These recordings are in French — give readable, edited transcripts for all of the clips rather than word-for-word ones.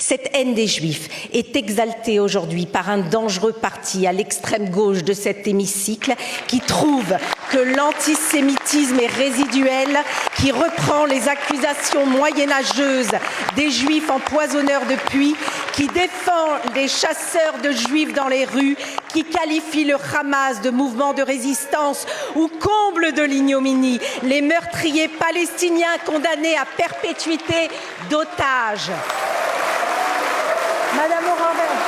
Cette haine des Juifs est exaltée aujourd'hui par un dangereux parti à l'extrême gauche de cet hémicycle qui trouve que l'antisémitisme est résiduel, qui reprend les accusations moyenâgeuses des Juifs empoisonneurs de puits, qui défend les chasseurs de Juifs dans les rues, qui qualifie le Hamas de mouvement de résistance ou comble de l'ignominie les meurtriers palestiniens condamnés à perpétuité d'otages. Madame Morin-Berger.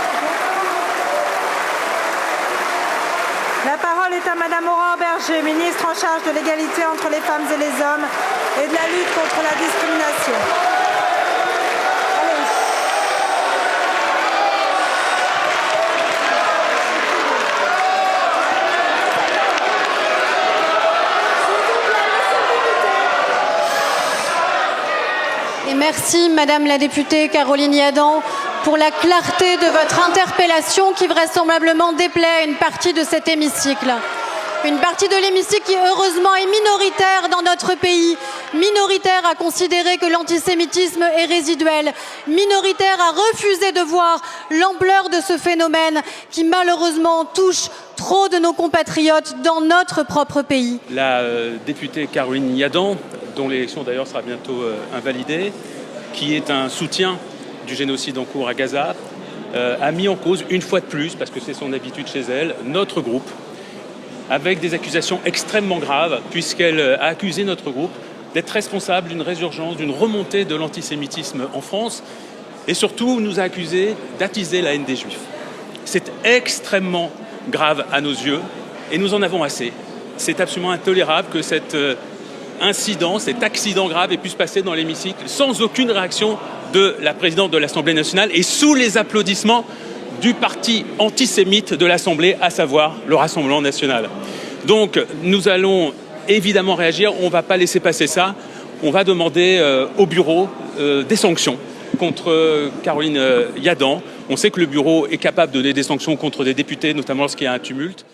La parole est à Madame Morin-Berger, ministre en charge de l'égalité entre les femmes et les hommes et de la lutte contre la discrimination. Et merci Madame la députée Caroline Yadan pour la clarté de votre interpellation qui vraisemblablement déplaît à une partie de cet hémicycle. Une partie de l'hémicycle qui heureusement est minoritaire dans notre pays, minoritaire à considérer que l'antisémitisme est résiduel, minoritaire à refuser de voir l'ampleur de ce phénomène qui malheureusement touche trop de nos compatriotes dans notre propre pays. La députée Caroline Yadan, dont l'élection d'ailleurs sera bientôt invalidée, qui est un soutien du génocide en cours à Gaza, a mis en cause une fois de plus, parce que c'est son habitude chez elle, notre groupe, avec des accusations extrêmement graves, puisqu'elle a accusé notre groupe d'être responsable d'une résurgence, d'une remontée de l'antisémitisme en France, et surtout nous a accusé d'attiser la haine des Juifs. C'est extrêmement grave à nos yeux, et nous en avons assez. C'est absolument intolérable que cet incident, cet accident grave ait pu se passer dans l'hémicycle sans aucune réaction de la présidente de l'Assemblée nationale et sous les applaudissements du parti antisémite de l'Assemblée, à savoir le Rassemblement national. Donc nous allons évidemment réagir, on ne va pas laisser passer ça, on va demander au bureau des sanctions contre Caroline Yadan. On sait que le bureau est capable de donner des sanctions contre des députés, notamment lorsqu'il y a un tumulte.